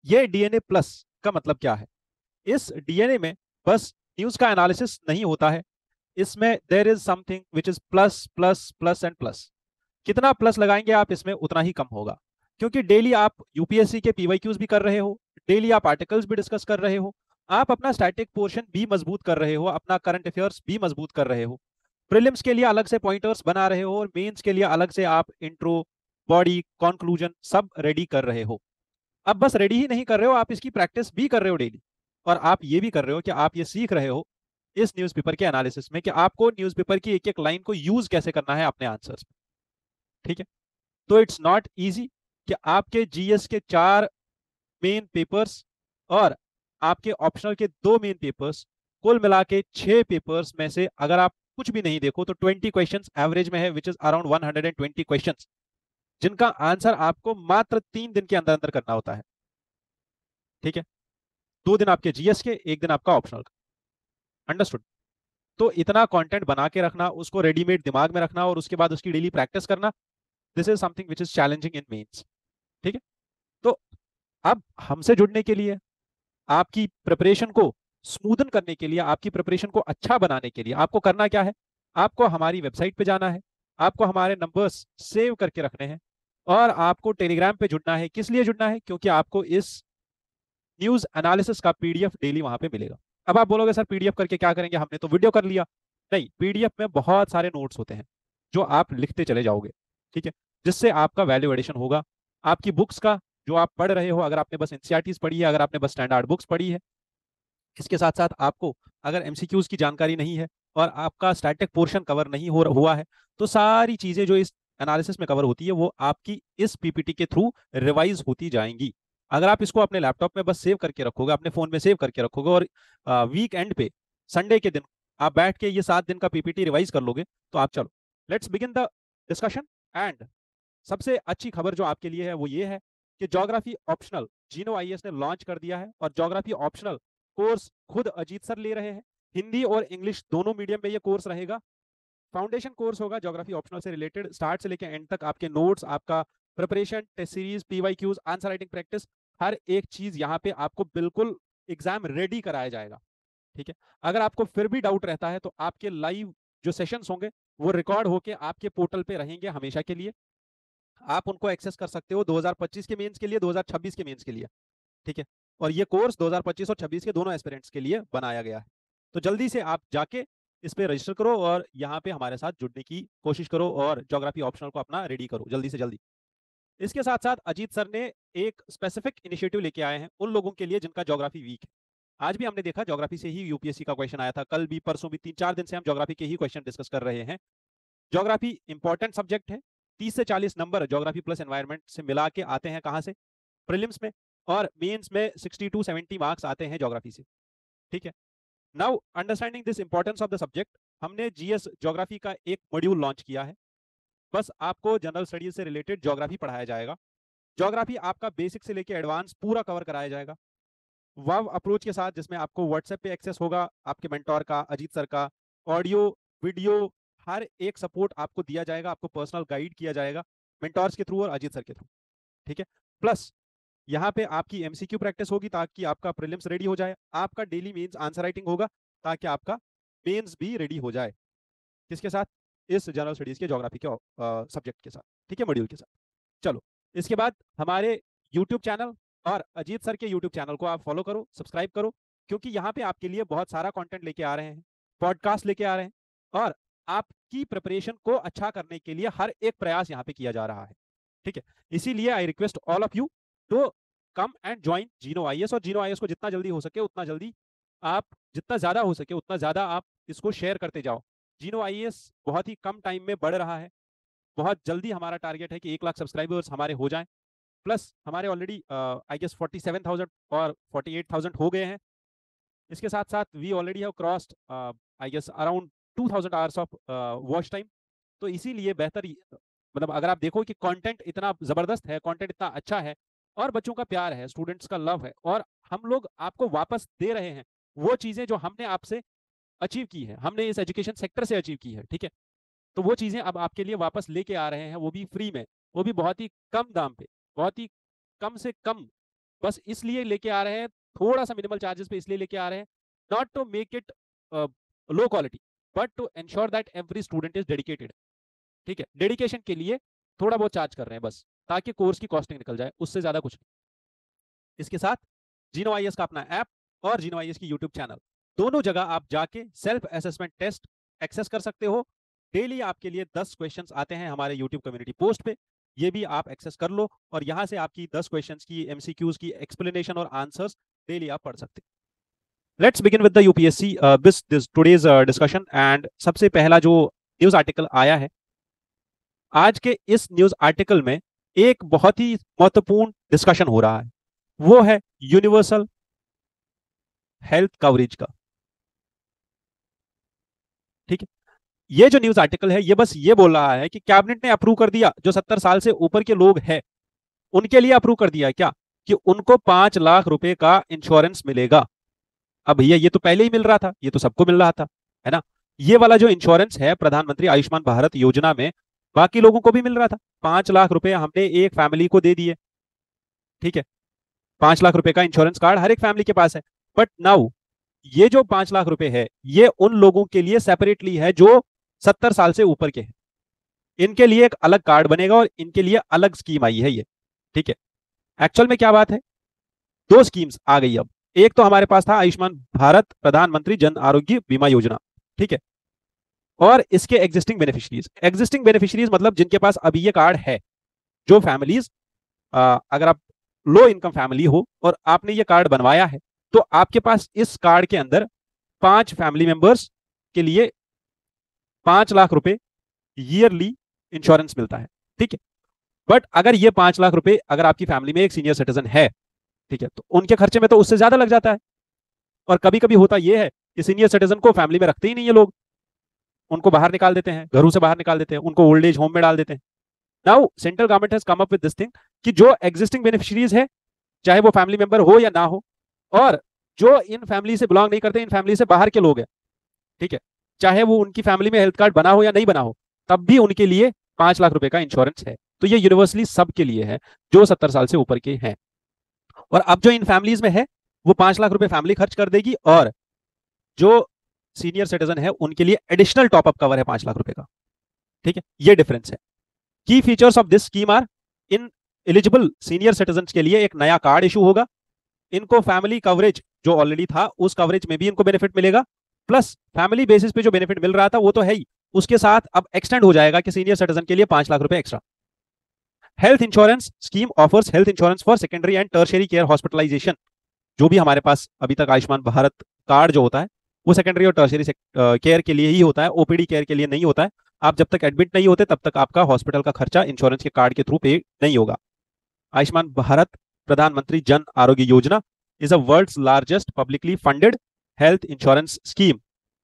ये DNA plus का मतलब क्या है? इस डीएनए में बस न्यूज का एनालिसिस नहीं होता है, इसमें there is something which is plus plus plus and plus. कितना प्लस लगाएंगे आप इसमें उतना ही कम होगा, क्योंकि डेली आप यूपीएससी के पीवाईक्यूज भी कर रहे हो, डेली आप आर्टिकल्स भी डिस्कस कर रहे हो, आप अपना स्टैटिक पोर्शन भी मजबूत कर रहे हो, अपना करंट अफेयर्स भी मजबूत कर रहे हो, प्रीलिम्स के लिए अलग से पॉइंटर्स बना रहे हो, और मेंस के लिए अलग से आप इंट्रो, बॉडी, कंक्लूजन सब रेडी कर रहे हो। अब बस रेडी ही नहीं कर रहे हो, आप इसकी प्रैक्टिस भी कर रहे हो डेली। और आप ये भी कर रहे हो कि आप ये सीख रहे हो इस न्यूज़पेपर के एनालिसिस में कि आपको न्यूज़पेपर की एक एक लाइन को यूज कैसे करना है अपने आंसर्स में। ठीक है? तो इट्स नॉट इजी कि आपके जीएस के 4 मेन पेपर्स और आपके ऑप्शनल के 2 मेन पेपर्स, कुल मिला के 6 पेपर्स में से अगर आप कुछ भी नहीं देखो तो 20 क्वेश्चंस एवरेज में है, विच इज अराउंड 120 क्वेश्चंस, जिनका आंसर आपको मात्र 3 दिन के अंदर अंदर करना होता है। ठीक है? 2 दिन आपके जीएस के, 1 दिन आपका ऑप्शनल का। अंडरस्टूड? तो इतना कंटेंट बना के रखना, उसको रेडीमेड दिमाग में रखना और उसके बाद उसकी डेली प्रैक्टिस करना, this is something which is challenging in mains. ठीक है? तो अब हमसे जुड़ने के लिए, आपकी प्रिपरेशन को स्मूदन करने के लिए, आपकी प्रिपरेशन को अच्छा बनाने के लिए आपको करना क्या है? आपको हमारी वेबसाइट पे जाना है, आपको हमारे नंबर्स सेव करके रखने हैं, और आपको टेलीग्राम पे जुड़ना है। किस लिए जुड़ना है? क्योंकि आपको इस न्यूज एनालिसिस का पीडीएफ डेली वहां पे मिलेगा। अब आप बोलोगे सर पीडीएफ करके क्या करेंगे, हमने तो वीडियो कर लिया। नहीं, पीडीएफ में बहुत सारे नोट्स होते हैं जो आप लिखते चले जाओगे। ठीक है? जिससे आपका वैल्यू एडिशन होगा। आपकी बुक्स का, जो आप पढ़ रहे हो, अगर आपने बस एनसीईआरटीज पढ़ी है, अगर आपने बस स्टैंडर्ड बुक्स पढ़ी है, इसके साथ साथ आपको अगर एमसीक्यूज की जानकारी नहीं है और आपका स्टैटिक पोर्शन कवर नहीं हुआ है, तो सारी चीजें जो इस एनालिसिस में कवर होती है वो आपकी इस पीपीटी के थ्रू रिवाइज होती जाएंगी। अगर आप इसको अपने लैपटॉप में बस सेव करके रखोगे, अपने फोन में सेव करके रखोगे, और वीक एंड पे, संडे के दिन आप बैठ के ये 7 दिन का पीपीटी रिवाइज कर लोगे, तो आप चलो, let's begin the discussion. And सबसे अच्छी खबर जो आपके लिए है वो ये है कि ज्योग्राफी ऑप्शनल जीनो आईएएस ने लॉन्च कर दिया है, और ज्योग्राफी ऑप्शनल कोर्स खुद अजीत सर ले रहे हैं। हिंदी और इंग्लिश दोनों मीडियम में ये कोर्स रहेगा। फाउंडेशन कोर्स होगा ज्योग्राफी ऑप्शनल से रिलेटेड, स्टार्ट से लेकर एंड तक आपके नोट्स, आपका preparation, test series, PYQs, answer writing practice, हर एक चीज यहाँ पे आपको बिल्कुल एग्जाम रेडी कराया जाएगा। ठीक है? अगर आपको फिर भी डाउट रहता है तो आपके लाइव जो सेशंस होंगे वो रिकॉर्ड होके आपके पोर्टल पे रहेंगे हमेशा के लिए। आप उनको एक्सेस कर सकते हो 2025 के मेंस के लिए, 2026 के मेंस के लिए। ठीक है? और ये कोर्स 2025 और 26 के दोनों एस्पिरेंट्स के लिए बनाया गया है। तो जल्दी से आप जाके इस पे रजिस्टर करो और यहाँ पे हमारे साथ जुड़ने की कोशिश करो, और ज्योग्राफी ऑप्शनल को अपना रेडी करो जल्दी से जल्दी। इसके साथ साथ अजीत सर ने एक स्पेसिफिक इनिशिएटिव लेके आए हैं उन लोगों के लिए जिनका ज्योग्राफी वीक है। आज भी हमने देखा ज्योग्राफी से ही यूपीएससी का क्वेश्चन आया था, कल भी, परसों भी, 3-4 दिन से हम ज्योग्राफी के ही क्वेश्चन डिस्कस कर रहे हैं। ज्योग्राफी इंपॉर्टेंट सब्जेक्ट है। 30 से 40 नंबर ज्योग्राफी प्लस एनवायरमेंट से मिला के आते हैं, कहाँ से? प्रीलिम्स में। और मेंस में 60 to 70 मार्क्स आते हैं ज्योग्राफी से। ठीक है? Now understanding this importance of the subject, हमने जीएस ज्योग्राफी का एक मॉड्यूल लॉन्च किया है। बस आपको जनरल स्टडीज से रिलेटेड ज्योग्राफी पढ़ाया जाएगा। ज्योग्राफी आपका बेसिक से लेकर एडवांस पूरा कवर कराया जाएगा, वाव अप्रोच के साथ, जिसमें आपको व्हाट्सएप पे एक्सेस होगा आपके मेंटोर का, अजीत सर का, ऑडियो, वीडियो, हर एक सपोर्ट आपको दिया जाएगा, आपको पर्सनल गाइड किया जाएगा मेंटोर्स के थ्रू और अजीत सर के थ्रू। ठीक है? प्लस यहाँ पे आपकी एमसीक्यू प्रैक्टिस होगी ताकि आपका प्रीलिम्स रेडी हो जाए, आपका डेली मेंस आंसर राइटिंग होगा ताकि आपका मेंस भी रेडी हो जाए। किसके साथ? इस जनरल स्टडीज के ज्योग्राफी के सब्जेक्ट के साथ। ठीक है? मॉड्यूल के साथ। चलो, इसके बाद हमारे यूट्यूब चैनल और अजीत सर के यूट्यूब चैनल को आप फॉलो करो, सब्सक्राइब करो, क्योंकि यहाँ पे आपके लिए बहुत सारा कंटेंट लेके आ रहे हैं, पॉडकास्ट लेके आ रहे हैं, और आपकी प्रिपरेशन को अच्छा करने के लिए हर एक प्रयास यहाँ पे किया जा रहा है। ठीक है? इसीलिए I request all of you to come and join Jeeno IAS, और जीनो आईएएस को जितना जल्दी हो सके उतना जल्दी आप, जितना ज्यादा हो सके उतना ज्यादा आप इसको शेयर करते जाओ। जीनो आईएएस बहुत ही कम टाइम में बढ़ रहा है। बहुत जल्दी हमारा टारगेट है कि 1 लाख सब्सक्राइबर्स हमारे हो जाएं। प्लस हमारे ऑलरेडी आई गेस 47,000 और 48,000 हो गए हैं। इसके साथ साथ we already have crossed I guess around 2,000 hours of watch time. तो इसीलिए बेहतर मतलब अगर आप देखो कि कंटेंट इतना जबरदस्त है, कंटेंट इतना अच्छा है, और बच्चों का प्यार है, स्टूडेंट्स का लव है, और हम लोग आपको वापस दे रहे हैं वो चीजें जो हमने आपसे अचीव की है, हमने इस एजुकेशन सेक्टर से अचीव की है। ठीक है? तो वो चीजें अब आपके लिए वापस लेके आ रहे हैं, वो भी फ्री में, वो भी बहुत ही कम दाम पे, बहुत ही कम से कम बस इसलिए लेके आ रहे हैं, थोड़ा सा मिनिमल चार्जेस पे इसलिए लेके आ रहे हैं, not to make it low quality but to ensure that every student is dedicated. ठीक है, डेडिकेशन के लिए थोड़ा बहुत चार्ज कर रहे हैं बस, ताकि कोर्स की कॉस्टिंग निकल जाए, उससे ज्यादा कुछ नहीं। इसके साथ जीनो आईएएस का अपना ऐप और जीनो आईएएस की यूट्यूब चैनल, दोनों जगह आप जाके सेल्फ असेसमेंट टेस्ट एक्सेस कर सकते हो। डेली आपके लिए 10 क्वेश्चंस आते हैं हमारे यूट्यूब कम्युनिटी पोस्ट पे, ये भी आप एक्सेस कर लो, और यहां से आपकी 10 क्वेश्चंस की एमसीक्यूज की एक्सप्लेनेशन और आंसर्स डेली आप पढ़ सकते हैं। Let's begin with the UPSC this today's discussion. And सबसे पहला जो न्यूज आर्टिकल आया है, आज के इस न्यूज आर्टिकल में एक बहुत ही महत्वपूर्ण डिस्कशन हो रहा है, वो है यूनिवर्सल हेल्थ कवरेज का। ठीक है, ये जो न्यूज आर्टिकल है ये बस ये बोल रहा है कि कैबिनेट ने अप्रूव कर दिया, जो 70 साल से ऊपर के लोग हैं उनके लिए अप्रूव कर दिया क्या, कि उनको 5 लाख रुपए का इंश्योरेंस मिलेगा। अब भैया ये तो पहले ही मिल रहा था, ये तो सबको मिल रहा था, है ना। ये वाला जो इंश्योरेंस है प्रधानमंत्री आयुष्मान भारत योजना में, बाकी लोगों को भी मिल रहा था। 5 लाख रुपए हमने एक फैमिली को दे दिए। ठीक है, 5 लाख रुपए का इंश्योरेंस कार्ड हर एक फैमिली के पास है। बट नाउ ये जो 5 लाख रुपए है ये उन लोगों के लिए सेपरेटली है जो 70 साल से ऊपर के हैं, इनके लिए एक अलग कार्ड बनेगा और इनके लिए अलग स्कीम आई है ये। ठीक है, एक्चुअल में क्या बात है, दो स्कीम्स आ गई अब। एक तो हमारे पास था आयुष्मान भारत प्रधानमंत्री जन आरोग्य बीमा योजना। ठीक है, और इसके एग्जिस्टिंग बेनिफिशियरीज मतलब जिनके पास अभी ये कार्ड है, जो फैमिलीज, अगर आप लो इनकम फैमिली हो और आपने ये कार्ड बनवाया है, तो आपके पास इस कार्ड के अंदर 5 फैमिली मेंबर्स के लिए 5 लाख रुपए ईयरली इंश्योरेंस मिलता है। ठीक है, बट अगर ये 5 लाख रुपए अगर आपकी फैमिली में एक सीनियर सिटीजन है, ठीक है, तो उनके खर्चे में तो उससे ज्यादा लग जाता है। और कभी कभी होता यह है कि सीनियर सिटीजन को फैमिली में रखते ही नहीं है लोग, उनको बाहर निकाल देते हैं, घरों से बाहर निकाल देते हैं, उनको ओल्ड एज होम में डाल देते हैं। Now central government has come up with this thing कि जो एग्जिस्टिंग बेनिफिशियरीज है, चाहे वो फैमिली मेंबर हो या ना हो, और जो इन फैमिली से बिलोंग नहीं करते, इन फैमिली से बाहर के लोग हैं, ठीक है, चाहे वो उनकी फैमिली में हेल्थ कार्ड बना हो या नहीं बना हो, तब भी उनके लिए 5 लाख रुपए का इंश्योरेंस है। तो ये यूनिवर्सली सबके लिए है जो 70 साल से ऊपर के हैं। और अब जो इन फैमिलीज में है वो 5 लाख रुपए फैमिली खर्च कर देगी, और जो सीनियर सिटीजन है उनके लिए एडिशनल टॉपअप कवर है 5 लाख रुपए का। ठीक है, ये डिफरेंस है। Key features of this scheme are, in eligible senior citizen के लिए एक नया कार्ड इशू होगा, इनको फैमिली कवरेज जो ऑलरेडी था उस कवरेज में भी इनको बेनिफिट मिलेगा, प्लस फैमिली बेसिस पे जो बेनिफिट मिल रहा था वो तो है ही, उसके साथ अब एक्सटेंड हो जाएगा कि सीनियर सिटीजन के लिए 5 लाख रुपए extra. Health insurance scheme offers health insurance for secondary and tertiary care hospitalisation. जो भी हमारे पास अभी तक आयुष्मान भारत कार्ड जो होता है वो सेकेंडरी और टर्शियरी केयर के लिए ही होता है, ओपीडी केयर के लिए नहीं होता है। आप जब तक एडमिट नहीं होते तब तक आपका हॉस्पिटल का खर्चा इंश्योरेंस के कार्ड के थ्रू पे नहीं होगा। आयुष्मान भारत प्रधानमंत्री Jan Arogya Yojana is a world's largest publicly funded health insurance scheme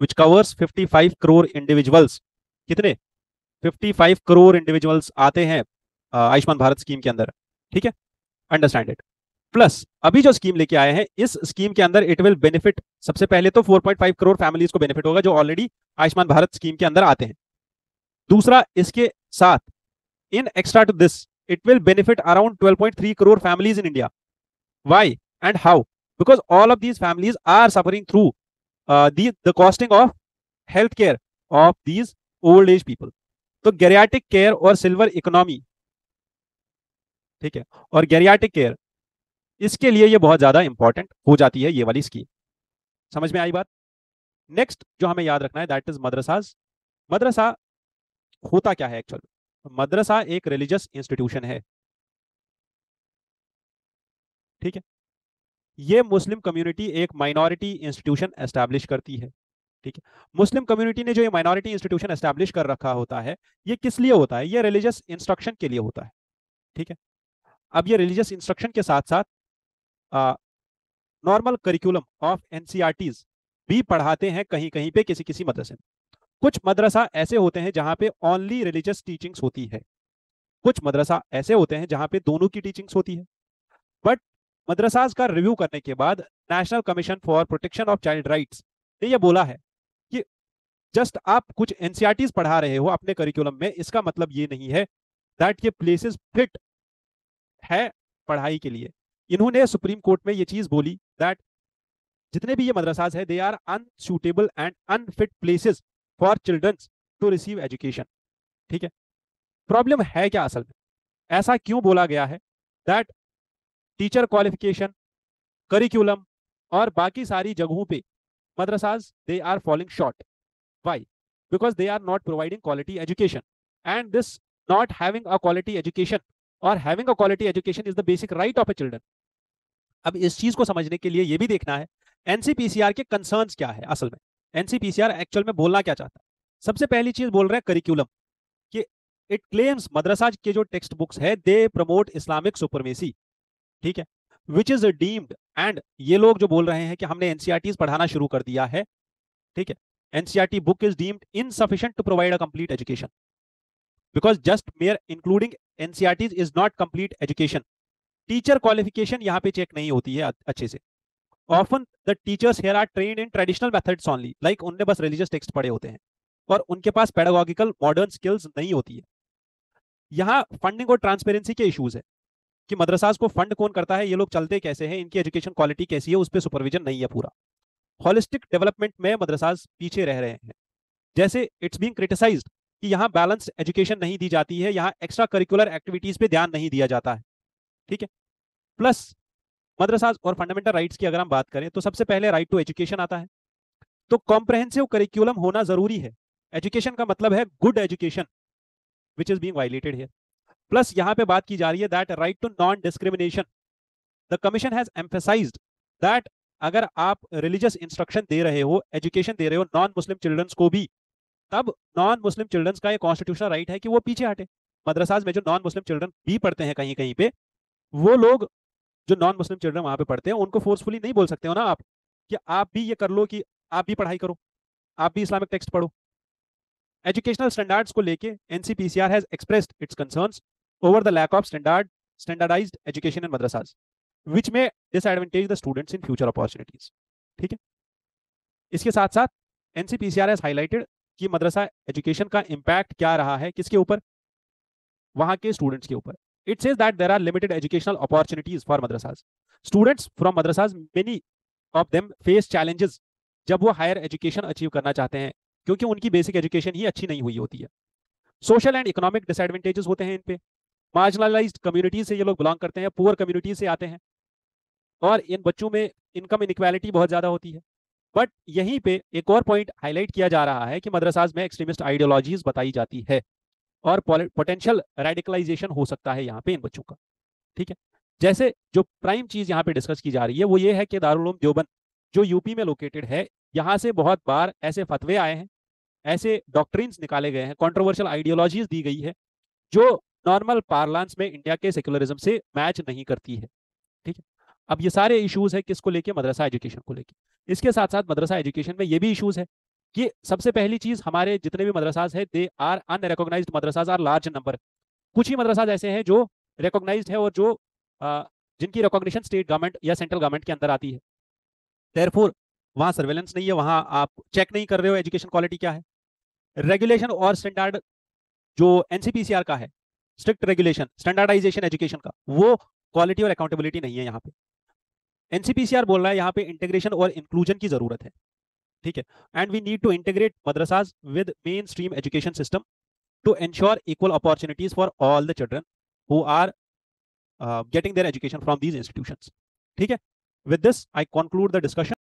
which covers 55 crore individuals। कितने? 55 करोड़ इंडिविजुअल्स आते हैं आयुष्मान भारत स्कीम के अंदर। ठीक है, अंडरस्टैंड इट। प्लस अभी जो स्कीम लेके आए हैं, इस स्कीम के अंदर इट विल बेनिफिट, सबसे पहले तो 4.5 करोड़ फैमिलीज को बेनिफिट होगा जो ऑलरेडी आयुष्मान भारत स्कीम के अंदर आते हैं। दूसरा, इसके साथ in extra to this it will benefit around 12.3 crore families in India. Why and how? Because all of these families are suffering through the costing of health care of these old age people। तो geriatric care और silver economy, ठीक है, और geriatric care, इसके लिए ये बहुत ज्यादा इंपॉर्टेंट हो जाती है ये वाली स्कीम। समझ में आई बात? नेक्स्ट जो हमें याद रखना है दैट इज मदरसाज। मदरसा होता क्या है एक्चुअल? मदरसा एक रिलीजियस इंस्टीट्यूशन है। ठीक है, ये मुस्लिम कम्युनिटी एक माइनॉरिटी इंस्टीट्यूशन एस्टैब्लिश करती है। ठीक है, मुस्लिम कम्युनिटी ने जो ये माइनॉरिटी इंस्टीट्यूशन एस्टैब्लिश कर रखा होता है, ये किस लिए होता है? ये रिलीजियस इंस्ट्रक्शन के लिए होता है। ठीक है, अब ये रिलीजियस इंस्ट्रक्शन के साथ साथ नॉर्मल करिकुलम ऑफ एनसीईआरटीज भी पढ़ाते हैं कहीं कहीं पे, किसी किसी मदरसे में। कुछ मदरसा ऐसे होते हैं जहां पे ओनली रिलीजियस टीचिंग्स होती है, कुछ मदरसा ऐसे होते हैं जहां पे दोनों की टीचिंग्स होती है। बट मदरसाज का रिव्यू करने के बाद national commission for protection of child rights ने यह बोला है कि जस्ट आप कुछ एनसीईआरटीज पढ़ा रहे हो अपने करिकुलम में, इसका मतलब ये नहीं है दैट ये प्लेसेस फिट है पढ़ाई के लिए। इन्होंने सुप्रीम कोर्ट में ये चीज बोली दैट जितने भी ये मदरसाज है they are unsuitable and unfit places for children to receive education. ठीक है, प्रॉब्लम है क्या असल में, ऐसा क्यों बोला गया है दैट टीचर क्वालिफिकेशन, करिकुलम और बाकी सारी जगहों पे madrasas they are falling short. Why? Because they are not providing quality education and this not having a quality education और having a quality education is the basic right of a children. अब इस चीज को समझने के लिए ये भी देखना है एनसीपीसीआर के कंसर्न्स क्या है। असल में एनसीपीसीआर एक्चुअल में बोलना क्या चाहता है? सबसे पहली चीज बोल रहे हैं करिकुलम कि इट क्लेम्स मदरसा के जो टेक्स्ट बुक्स है दे प्रमोट इस्लामिक सुपरमेसी। ठीक है, विच इज डीम्ड, एंड ये लोग जो बोल रहे हैं कि हमने एनसीईआरटी पढ़ाना शुरू कर दिया है, ठीक है, NCERT book is deemed insufficient to provide a complete education because just mere including NCERT is not complete education. Teacher qualification यहाँ पे चेक नहीं होती है अच्छे से। Often the teachers here are trained in traditional methods only, like उनने बस religious text पढ़े होते हैं और उनके पास पेडागोगिकल मॉडर्न स्किल्स नहीं होती है। यहाँ फंडिंग और ट्रांसपेरेंसी के इश्यूज है कि मदरसाज को फंड कौन करता है, ये लोग चलते कैसे हैं, इनकी एजुकेशन क्वालिटी कैसी है, उस पर सुपरविजन नहीं है पूरा। होलिस्टिक डेवलपमेंट में मदरसाज पीछे रह रहे हैं। जैसे इट्स बीइंग क्रिटिसाइज्ड कि यहाँ बैलेंस्ड एजुकेशन नहीं दी जाती है, यहाँ एक्स्ट्रा करिकुलर एक्टिविटीज पे ध्यान नहीं दिया जाता है। ठीक है, प्लस मदरसाज और फंडामेंटल राइट्स की अगर हम बात करें तो सबसे पहले राइट टू एजुकेशन आता है, तो कॉम्प्रहेंसिव करिकुलम होना जरूरी है। एजुकेशन का मतलब है good education which is being violated here. Plus यहां पे बात की जा रही है that right to non discrimination. The commission has emphasised that अगर आप रिलीजियस इंस्ट्रक्शन दे रहे हो, एजुकेशन दे रहे हो नॉन मुस्लिम चिल्ड्रंस को भी, तब नॉन मुस्लिम चिल्ड्रंस का ये कॉन्स्टिट्यूशनल राइट है कि वो पीछे हटे। मदरसाज में जो नॉन मुस्लिम चिल्ड्रन भी पढ़ते हैं कहीं कहीं पे, वो लोग जो नॉन मुस्लिम चिल्ड्रन वहां पे पढ़ते हैं उनको फोर्सफुली नहीं बोल सकते हो ना आप कि आप भी ये कर लो, कि आप भी पढ़ाई करो, आप भी इस्लामिक टेक्स्ट पढ़ो। एजुकेशनल स्टैंडर्ड्स को लेके NCPCR has expressed its concerns over the lack of standardised education in madrasas which may disadvantage the students in future opportunities. ठीक है, इसके साथ साथ एनसीपीसीआर हैज हाईलाइटेड कि मदरसा एजुकेशन का इंपैक्ट क्या रहा है, किसके ऊपर, वहां के स्टूडेंट्स के ऊपर। It says that there are limited educational opportunities for madrasas. Students from madrasas, many of them face challenges जब वो हायर एजुकेशन अचीव करना चाहते हैं, क्योंकि उनकी बेसिक एजुकेशन ही अच्छी नहीं हुई होती है। सोशल एंड इकोनॉमिक डिसएडवांटेजेस होते हैं इन पे। मार्जिनलाइज्ड कम्युनिटी से ये लोग बिलोंग करते हैं, पुअर कम्युनिटी से आते हैं, और इन बच्चों में इनकम इनइक्वालिटी बहुत ज्यादा होती है। बट यहीं पे एक और पॉइंट हाईलाइट किया जा रहा है कि मदरसाज में एक्सट्रीमिस्ट आइडियोलॉजीज बताई जाती है और पोटेंशियल रेडिकलाइजेशन हो सकता है यहाँ पे इन बच्चों का। ठीक है, जैसे जो प्राइम चीज यहाँ पे डिस्कस की जा रही है वो ये है कि दारुल उलूम देवबंद जो यूपी में लोकेटेड है, यहाँ से बहुत बार ऐसे फतवे आए हैं, ऐसे डॉक्ट्रिन्स निकाले गए हैं, कंट्रोवर्शियल आइडियोलॉजीज दी गई है जो नॉर्मल पार्लांस में इंडिया के सेक्युलरिज्म से मैच नहीं करती है। ठीक है, अब ये सारे इश्यूज है किसको लेके, मदरसा एजुकेशन को लेके। इसके साथ साथ मदरसा एजुकेशन में ये भी इश्यूज है कि सबसे पहली चीज हमारे जितने भी मदरसाज है दे आर अनरिकॉग्नाइज्ड मदरसाज आर लार्ज नंबर। कुछ ही मदरसाज ऐसे हैं जो रिकॉग्नाइज्ड है और जो जिनकी रिकॉग्निशन स्टेट गवर्नमेंट या सेंट्रल गवर्नमेंट के अंदर आती है। देयरफॉर वहां सर्वेलेंस नहीं है, वहां आप चेक नहीं कर रहे हो एजुकेशन क्वालिटी क्या है। रेगुलेशन और स्टैंडर्ड जो एनसीपीसीआर का है, स्ट्रिक्ट रेगुलेशन स्टैंडर्डाइजेशन एजुकेशन का, वो क्वालिटी और अकाउंटेबिलिटी नहीं है यहाँ पे। एनसीपीसीआर बोल रहा है यहाँ पे इंटीग्रेशन और इंक्लूजन की जरूरत है। ठीक है, and we need to integrate madrasas with mainstream education system to ensure equal opportunities for all the children who are getting their education from these institutions. ठीक है, with this I conclude the discussion.